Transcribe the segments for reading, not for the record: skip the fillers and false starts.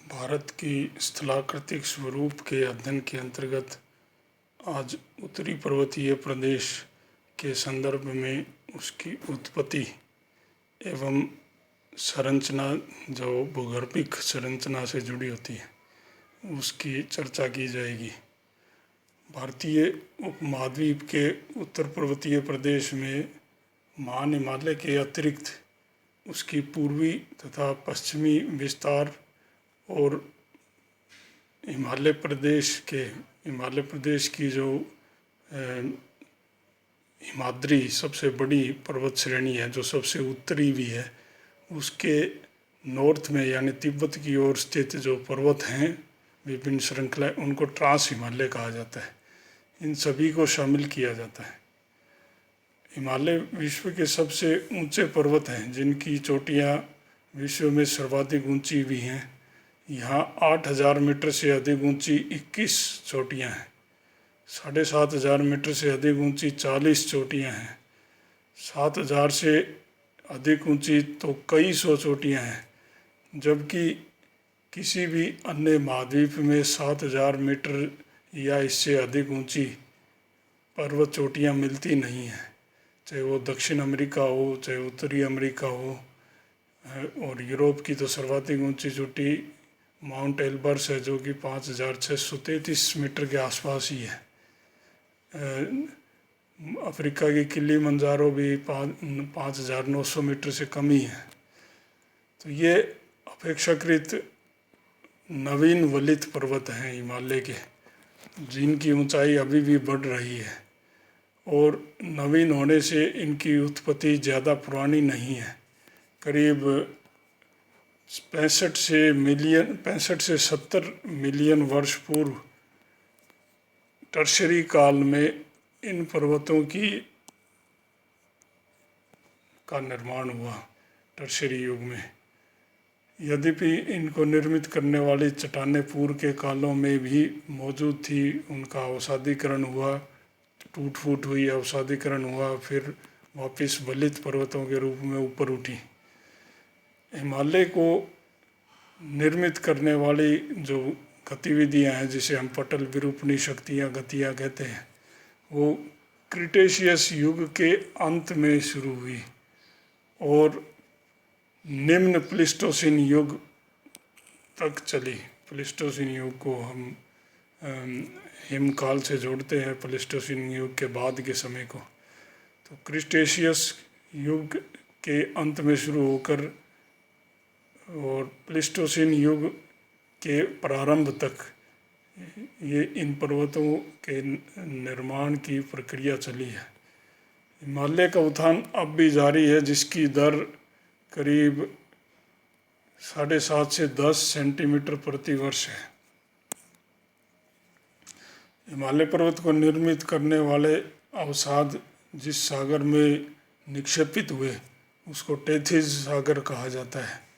भारत की स्थलाकृतिक स्वरूप के अध्ययन के अंतर्गत आज उत्तरी पर्वतीय प्रदेश के संदर्भ में उसकी उत्पत्ति एवं संरचना जो भूगर्भिक संरचना से जुड़ी होती है उसकी चर्चा की जाएगी। भारतीय उपमहाद्वीप के उत्तर पर्वतीय प्रदेश में महान हिमालय के अतिरिक्त उसकी पूर्वी तथा पश्चिमी विस्तार और हिमालय प्रदेश की जो हिमाद्री सबसे बड़ी पर्वत श्रेणी है जो सबसे उत्तरी भी है, उसके नॉर्थ में यानी तिब्बत की ओर स्थित जो पर्वत हैं विभिन्न श्रृंखलाएं, उनको ट्रांस हिमालय कहा जाता है। इन सभी को शामिल किया जाता है। हिमालय विश्व के सबसे ऊंचे पर्वत हैं जिनकी चोटियां विश्व में सर्वाधिक ऊंची भी हैं। यहाँ 8000 मीटर से अधिक ऊंची 21 चोटियाँ हैं, 7500 मीटर से अधिक ऊंची 40 चोटियाँ हैं, 7000 से अधिक ऊंची तो कई सौ चोटियाँ हैं, जबकि किसी भी अन्य महाद्वीप में 7000 मीटर या इससे अधिक ऊंची पर्वत चोटियाँ मिलती नहीं हैं, चाहे वो दक्षिण अमेरिका हो चाहे उत्तरी अमेरिका हो। और यूरोप की तो सर्वाधिक ऊंची चोटी माउंट एल्बर्स है जो कि 5633 मीटर के आसपास ही है। अफ्रीका की किलिमंजारो भी 5900 मीटर से कम ही है। तो ये अपेक्षाकृत नवीन वलित पर्वत हैं हिमालय के, जिनकी ऊंचाई अभी भी बढ़ रही है और नवीन होने से इनकी उत्पत्ति ज़्यादा पुरानी नहीं है। करीब 65 से 70 मिलियन वर्ष पूर्व टर्शरी काल में इन पर्वतों का निर्माण हुआ। टर्शरी युग में यद्यपि इनको निर्मित करने वाली चट्टानें पूर्व के कालों में भी मौजूद थी, उनका अवसादीकरण हुआ, टूट फूट हुई, अवसादीकरण हुआ, फिर वापस वलित पर्वतों के रूप में ऊपर उठी। हिमालय को निर्मित करने वाली जो गतिविधियां हैं जिसे हम पटल विरूपणी शक्तियां गतियां कहते हैं, वो क्रिटेशियस युग के अंत में शुरू हुई और निम्न प्लीस्टोसीन युग तक चली। प्लीस्टोसीन युग को हम हिमकाल से जोड़ते हैं, प्लीस्टोसीन युग के बाद के समय को। तो क्रिटेशियस युग के अंत में शुरू होकर और प्लीस्टोसीन युग के प्रारंभ तक ये इन पर्वतों के निर्माण की प्रक्रिया चली है। हिमालय का उत्थान अब भी जारी है, जिसकी दर करीब 7.5 से 10 सेंटीमीटर प्रति वर्ष है। हिमालय पर्वत को निर्मित करने वाले अवसाद जिस सागर में निक्षेपित हुए उसको टेथिस सागर कहा जाता है।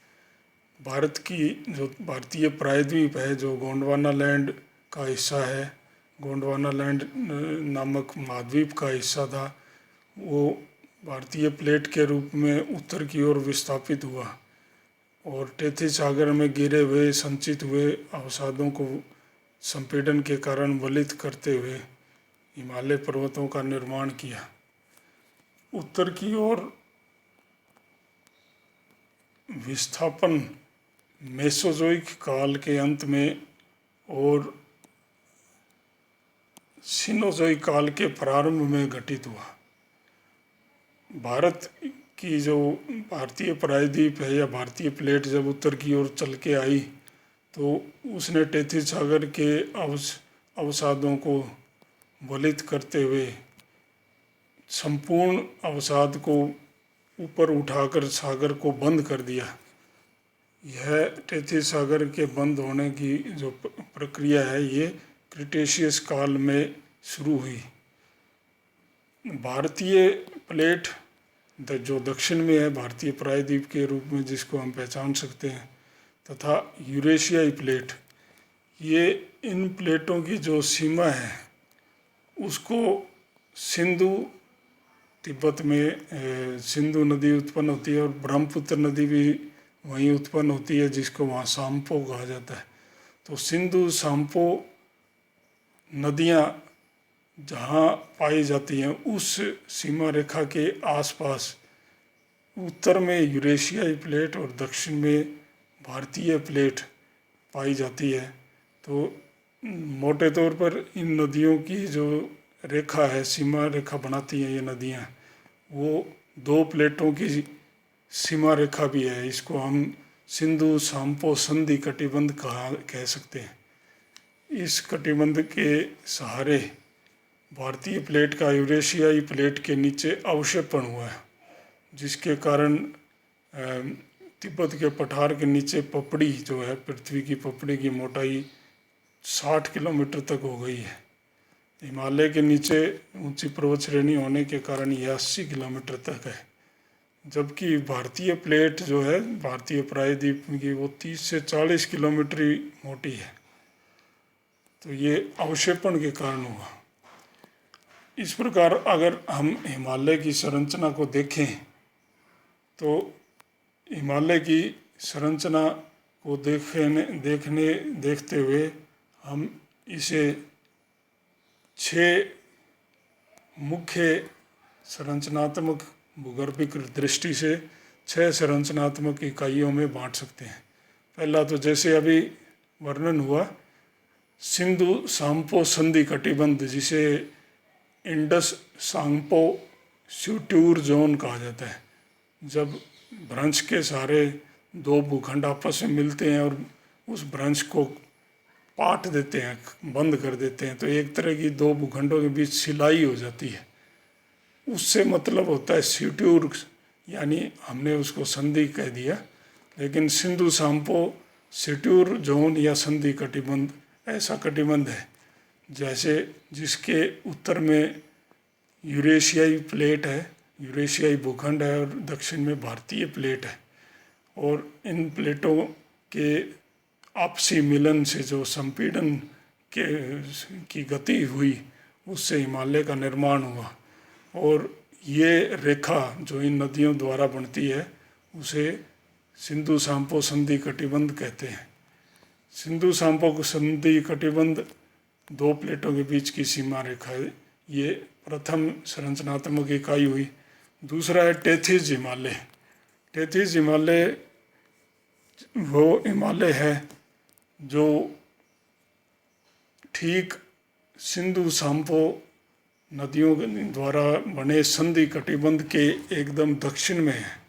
भारत की जो भारतीय प्रायद्वीप है जो गोंडवाना लैंड का हिस्सा है, गोंडवाना लैंड नामक महाद्वीप का हिस्सा था, वो भारतीय प्लेट के रूप में उत्तर की ओर विस्थापित हुआ और टेथिस सागर में गिरे हुए संचित हुए अवसादों को संपीड़न के कारण वलित करते हुए हिमालय पर्वतों का निर्माण किया। उत्तर की ओर विस्थापन मेसोजोइक काल के अंत में और सिनोजोइक काल के प्रारंभ में घटित हुआ। भारत की जो भारतीय प्रायद्वीप है या भारतीय प्लेट जब उत्तर की ओर चल के आई तो उसने टेथिस सागर के अवसादों को वलित करते हुए संपूर्ण अवसाद को ऊपर उठाकर सागर को बंद कर दिया। यह टेथिस सागर के बंद होने की जो प्रक्रिया है ये क्रिटेशियस काल में शुरू हुई। भारतीय प्लेट जो दक्षिण में है भारतीय प्रायद्वीप के रूप में जिसको हम पहचान सकते हैं, तथा यूरेशियाई प्लेट, ये इन प्लेटों की जो सीमा है उसको सिंधु तिब्बत में सिंधु नदी उत्पन्न होती है और ब्रह्मपुत्र नदी भी वहीं उत्पन्न होती है, जिसको वहाँ सांपो कहा जाता है। तो सिंधु सांपो नदियाँ जहाँ पाई जाती हैं उस सीमा रेखा के आसपास उत्तर में यूरेशियाई प्लेट और दक्षिण में भारतीय प्लेट पाई जाती है। तो मोटे तौर पर इन नदियों की जो रेखा है, सीमा रेखा बनाती हैं ये नदियाँ, वो दो प्लेटों की सीमा रेखा भी है। इसको हम सिंधु सांपो संधि कटिबंध कह सकते हैं। इस कटिबंध के सहारे भारतीय प्लेट का यूरेशियाई प्लेट के नीचे अवक्षेपण हुआ है, जिसके कारण तिब्बत के पठार के नीचे पपड़ी जो है, पृथ्वी की पपड़ी की मोटाई 60 किलोमीटर तक हो गई है। हिमालय के नीचे ऊंची पर्वत श्रेणी होने के कारण यह 80 किलोमीटर तक है, जबकि भारतीय प्लेट जो है, भारतीय प्रायद्वीप की, वो 30 से 40 किलोमीटर ही मोटी है। तो ये अवक्षेपण के कारण हुआ। इस प्रकार अगर हम हिमालय की संरचना को देखें तो हिमालय की संरचना को देखते हुए हम इसे 6 मुख्य संरचनात्मक भूगर्भिक दृष्टि से 6 संरचनात्मक इकाइयों में बांट सकते हैं। पहला तो जैसे अभी वर्णन हुआ, सिंधु सांपो संधि कटिबंध, जिसे इंडस सांपो स्यूट्यूर जोन कहा जाता है। जब भ्रंश के सारे दो भूखंड आपस में मिलते हैं और उस भ्रंश को पाट देते हैं, बंद कर देते हैं, तो एक तरह की दो भूखंडों के बीच सिलाई हो जाती है। उससे मतलब होता है स्यूट्यूर, यानी हमने उसको संधि कह दिया। लेकिन सिंधु सांपो स्यूट्यूर जोन या संधि कटिबंध ऐसा कटिबंध है जैसे जिसके उत्तर में यूरेशियाई प्लेट है, यूरेशियाई भूखंड है, और दक्षिण में भारतीय प्लेट है। और इन प्लेटों के आपसी मिलन से जो संपीड़न की गति हुई, उससे हिमालय का निर्माण हुआ। और ये रेखा जो इन नदियों द्वारा बनती है उसे सिंधु सांपो संधि कटिबंध कहते हैं। सिंधु सांपो संधि कटिबंध दो प्लेटों के बीच की सीमा रेखा है। ये प्रथम संरचनात्मक इकाई हुई। दूसरा है टेथिस हिमालय। टेथिस हिमालय वो हिमालय है जो ठीक सिंधु सांपो नदियों द्वारा बने संधि कटिबंध के एकदम दक्षिण में है।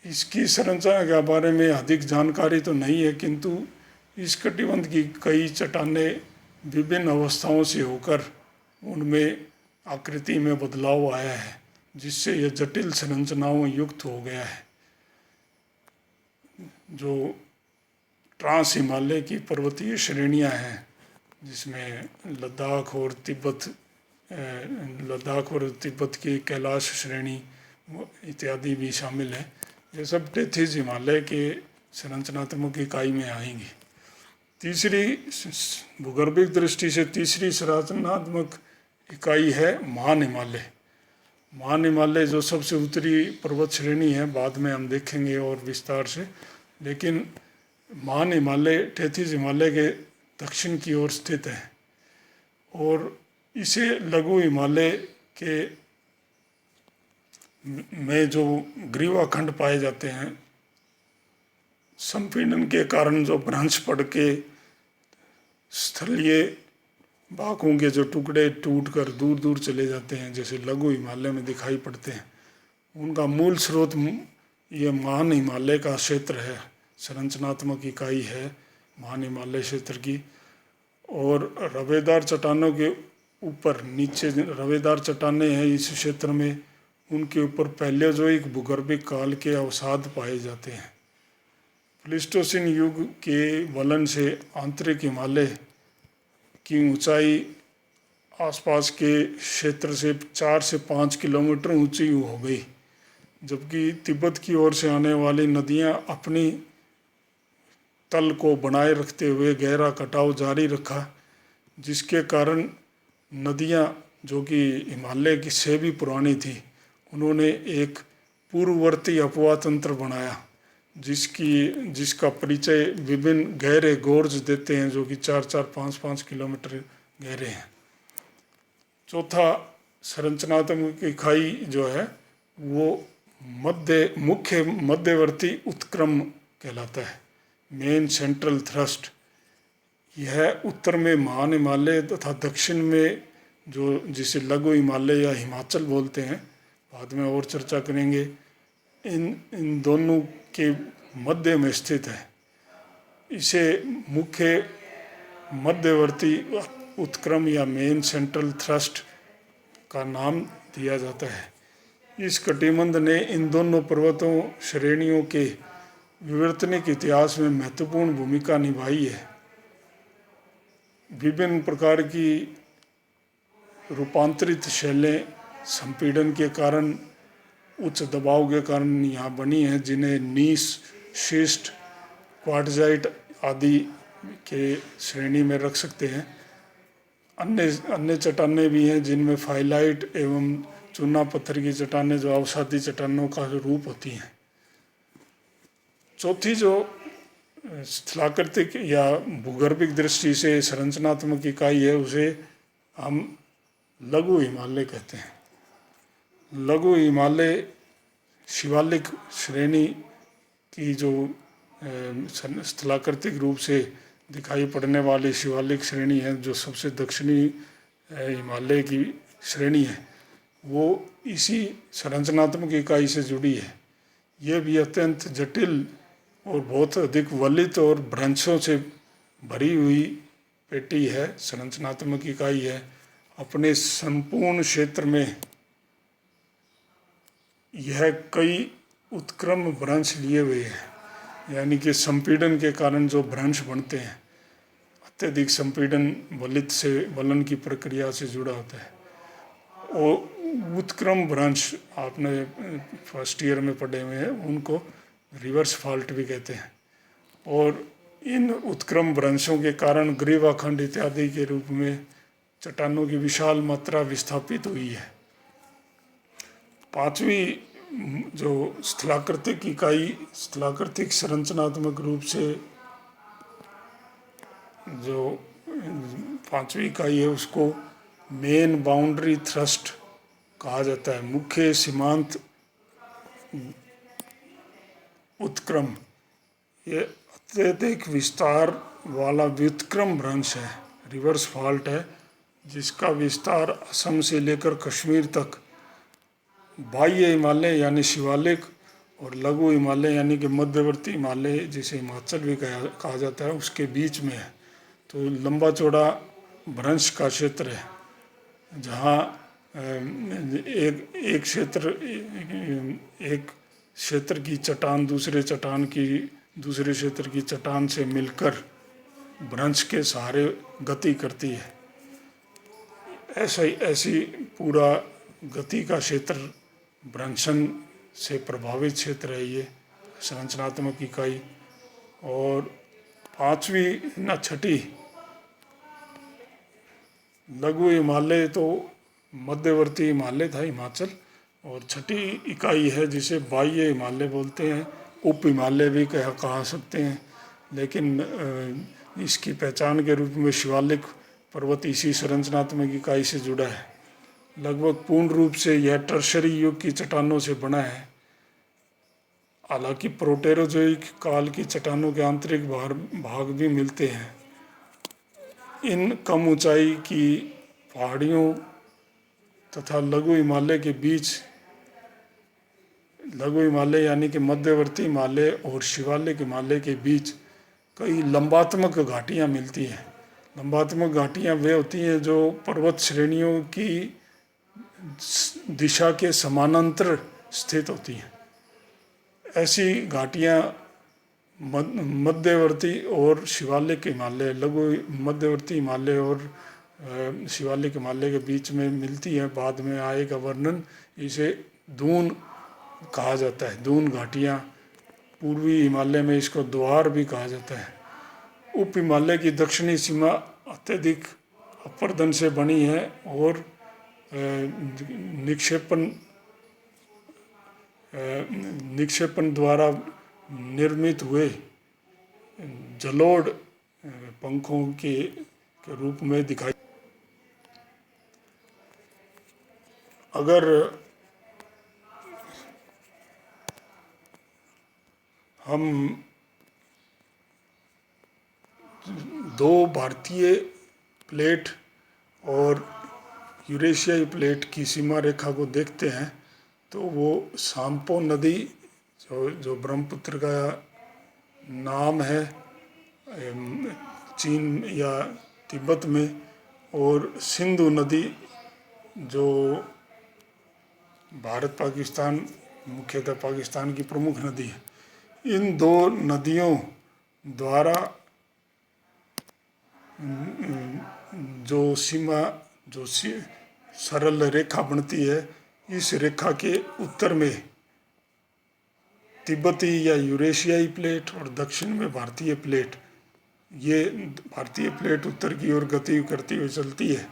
इसकी संरचना के बारे में अधिक जानकारी तो नहीं है, किंतु इस कटिबंध की कई चट्टानें विभिन्न अवस्थाओं से होकर उनमें आकृति में बदलाव आया है, जिससे यह जटिल संरचनाओं युक्त हो गया है। जो ट्रांस हिमालय की पर्वतीय श्रेणियां हैं, जिसमें लद्दाख और तिब्बत की कैलाश श्रेणी इत्यादि भी शामिल है। ये सब टेथिस हिमालय के संरचनात्मक इकाई में आएंगी। तीसरी भूगर्भिक दृष्टि से तीसरी संरचनात्मक इकाई है महान हिमालय। महान हिमालय जो सबसे उत्तरी पर्वत श्रेणी है, बाद में हम देखेंगे और विस्तार से। लेकिन महान हिमालय टेथिस हिमालय के दक्षिण की ओर स्थित है और इसे लघु हिमालय के में जो ग्रीवाखंड पाए जाते हैं, संपीड़न के कारण जो भ्रंश पड़ के स्थलीय भागों के जो टुकड़े टूटकर दूर दूर चले जाते हैं, जैसे लघु हिमालय में दिखाई पड़ते हैं, उनका मूल स्रोत ये महान हिमालय का क्षेत्र है। संरचनात्मक इकाई है महान हिमालय क्षेत्र की। और रवेदार चट्टानों के ऊपर नीचे रवेदार चट्टानें हैं इस क्षेत्र में, उनके ऊपर पैलियोजोइक भूगर्भिक काल के अवसाद पाए जाते हैं। प्लीस्टोसिन युग के वलन से आंतरिक हिमालय की ऊंचाई आसपास के क्षेत्र से 4 से 5 किलोमीटर ऊंची हो गई, जबकि तिब्बत की ओर से आने वाली नदियां अपनी तल को बनाए रखते हुए गहरा कटाव जारी रखा, जिसके कारण नदियां जो कि हिमालय की से भी पुरानी थी, उन्होंने एक पूर्ववर्ती अपवाह तंत्र बनाया जिसका परिचय विभिन्न गहरे गोर्ज देते हैं जो कि 4-4, 5-5 किलोमीटर गहरे हैं। चौथा संरचनात्मक इकाई जो है वो मुख्य मध्यवर्ती उत्क्रम कहलाता है, मेन सेंट्रल थ्रस्ट। यह उत्तर में महान हिमालय तथा दक्षिण में जो जिसे लघु हिमालय या हिमाचल बोलते हैं, बाद में और चर्चा करेंगे, इन दोनों के मध्य में स्थित है। इसे मुख्य मध्यवर्ती उत्क्रम या मेन सेंट्रल थ्रस्ट का नाम दिया जाता है। इस कटिबंध ने इन दोनों पर्वतों श्रेणियों के विवर्तनिक इतिहास में महत्वपूर्ण भूमिका निभाई है। विभिन्न प्रकार की रूपांतरित शैलें संपीड़न के कारण, उच्च दबाव के कारण यहाँ बनी हैं, जिन्हें नीस, शिस्ट, क्वार्टजाइट आदि के श्रेणी में रख सकते हैं। अन्य चट्टानें भी हैं जिनमें फाइलाइट एवं चूना पत्थर की चट्टानें जो अवसादी चट्टानों का रूप होती हैं। चौथी जो स्थलाकृतिक या भूगर्भिक दृष्टि से संरचनात्मक इकाई है उसे हम लघु हिमालय कहते हैं। लघु हिमालय शिवालिक श्रेणी की जो स्थलाकृतिक रूप से दिखाई पड़ने वाली शिवालिक श्रेणी है, जो सबसे दक्षिणी हिमालय की श्रेणी है, वो इसी संरचनात्मक इकाई से जुड़ी है। ये भी अत्यंत जटिल और बहुत अधिक वलित और भ्रंशों से भरी हुई पेटी है, संरचनात्मक इकाई है। अपने संपूर्ण क्षेत्र में यह कई उत्क्रम भ्रंश लिए हुए है, यानी कि संपीड़न के कारण जो भ्रंश बनते हैं, अत्यधिक संपीड़न वलित से वलन की प्रक्रिया से जुड़ा होता है। और उत्क्रम भ्रंश आपने फर्स्ट ईयर में पढ़े हुए हैं, उनको रिवर्स फॉल्ट भी कहते हैं। और इन उत्क्रम भ्रंशों के कारण ग्रीवाखंड इत्यादि के रूप में चट्टानों की विशाल मात्रा विस्थापित हुई है। पांचवी जो स्थलाकृतिक इकाई, स्थलाकृतिक संरचनात्मक रूप से जो पांचवी इकाई है उसको मेन बाउंड्री थ्रस्ट कहा जाता है, मुख्य सीमांत उत्क्रम। ये अत्यधिक विस्तार वाला व्युत्क्रम भ्रंश है, रिवर्स फॉल्ट है, जिसका विस्तार असम से लेकर कश्मीर तक बाह्य हिमालय यानी शिवालिक और लघु हिमालय यानी कि मध्यवर्ती हिमालय जिसे हिमाचल भी कहा जाता है उसके बीच में है। तो लंबा चौड़ा भ्रंश का क्षेत्र है, जहाँ एक क्षेत्र की चट्टान दूसरे क्षेत्र की चट्टान से मिलकर भ्रंश के सहारे गति करती है। ऐसी पूरा गति का क्षेत्र भ्रंशन से प्रभावित क्षेत्र है ये संरचनात्मक इकाई। और छठी लघु हिमालय तो मध्यवर्ती हिमालय था हिमाचल, और छठी इकाई है जिसे बाह्य हिमालय बोलते हैं, उप हिमालय भी कहा सकते हैं, लेकिन इसकी पहचान के रूप में शिवालिक पर्वत इसी संरचनात्मक इकाई से जुड़ा है। लगभग पूर्ण रूप से यह टर्शरी युग की चट्टानों से बना है। हालांकि प्रोटेरोजोइक काल की चट्टानों के आंतरिक भाग भी मिलते हैं। इन कम ऊंचाई की पहाड़ियों तथा लघु हिमालय के बीच, लघु हिमालय यानी कि मध्यवर्ती हिमालय और शिवालिक हिमालय के बीच कई लंबात्मक घाटियाँ मिलती हैं। लंबात्मक घाटियाँ वे होती हैं जो पर्वत श्रेणियों की दिशा के समानांतर स्थित होती हैं। ऐसी घाटियाँ मध्यवर्ती और शिवालिक हिमालय, लघु मध्यवर्ती हिमालय और शिवालिक हिमालय के बीच में मिलती है। बाद में आएगा वर्णन। इसे दून कहा जाता है, दून घाटियाँ। पूर्वी हिमालय में इसको द्वार भी कहा जाता है। उप हिमालय की दक्षिणी सीमा अत्यधिक अपरदन से बनी है और निक्षेपण द्वारा निर्मित हुए जलोढ़ पंखों के रूप में दिखाई। अगर हम दो भारतीय प्लेट और यूरेशियाई प्लेट की सीमा रेखा को देखते हैं तो वो सांपो नदी जो ब्रह्मपुत्र का नाम है चीन या तिब्बत में, और सिंधु नदी जो भारत पाकिस्तान, मुख्यतः पाकिस्तान की प्रमुख नदी है, इन दो नदियों द्वारा जो सीमा जो सरल रेखा बनती है, इस रेखा के उत्तर में तिब्बती या यूरेशियाई प्लेट और दक्षिण में भारतीय प्लेट, ये भारतीय प्लेट उत्तर की ओर गति करती हुई चलती है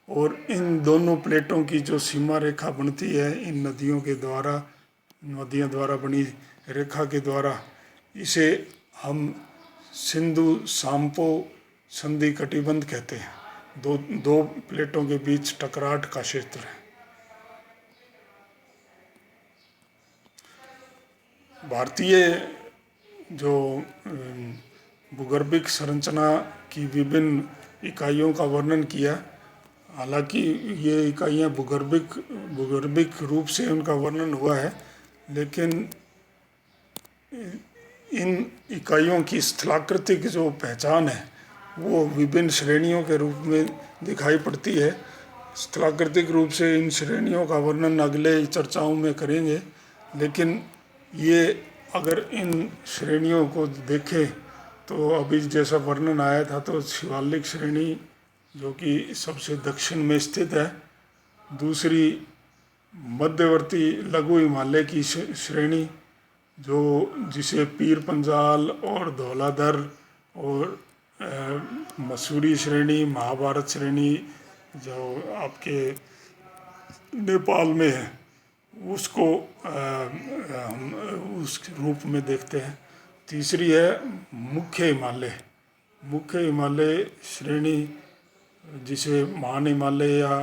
और इन दोनों प्लेटों की जो सीमा रेखा बनती है इन नदियों द्वारा बनी रेखा के द्वारा, इसे हम सिंधु सांपो संधि कटिबंध कहते हैं। दो प्लेटों के बीच टकराट का क्षेत्र है। भारतीय जो भूगर्भिक संरचना की विभिन्न इकाइयों का वर्णन किया, हालांकि ये इकाइयाँ भूगर्भिक रूप से उनका वर्णन हुआ है, लेकिन इन इकाइयों की स्थलाकृतिक जो पहचान है वो विभिन्न श्रेणियों के रूप में दिखाई पड़ती है। स्थलाकृतिक रूप से इन श्रेणियों का वर्णन अगले चर्चाओं में करेंगे, लेकिन ये अगर इन श्रेणियों को देखें तो अभी जैसा वर्णन आया था तो शिवालिक श्रेणी जो कि सबसे दक्षिण में स्थित है, दूसरी मध्यवर्ती लघु हिमालय की श्रेणी जो जिसे पीर पंजाल और धौलाधर और मसूरी श्रेणी, महाभारत श्रेणी जो आपके नेपाल में है उसको हम उस रूप में देखते हैं। तीसरी है मुख्य हिमालय श्रेणी जिसे महान हिमालय या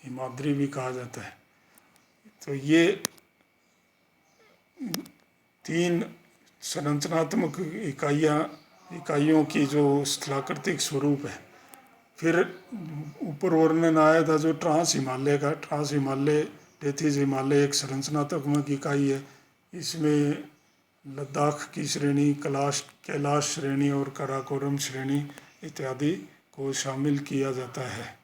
हिमाद्री भी कहा जाता है। तो ये तीन संरचनात्मक इकाइयों की जो स्थलाकृतिक स्वरूप है। फिर ऊपर वर्णन आया था जो ट्रांस हिमालय टेथिस हिमालय एक संरचनात्मक इकाई है। इसमें लद्दाख की श्रेणी, कैलाश श्रेणी और काराकोरम श्रेणी इत्यादि को शामिल किया जाता है।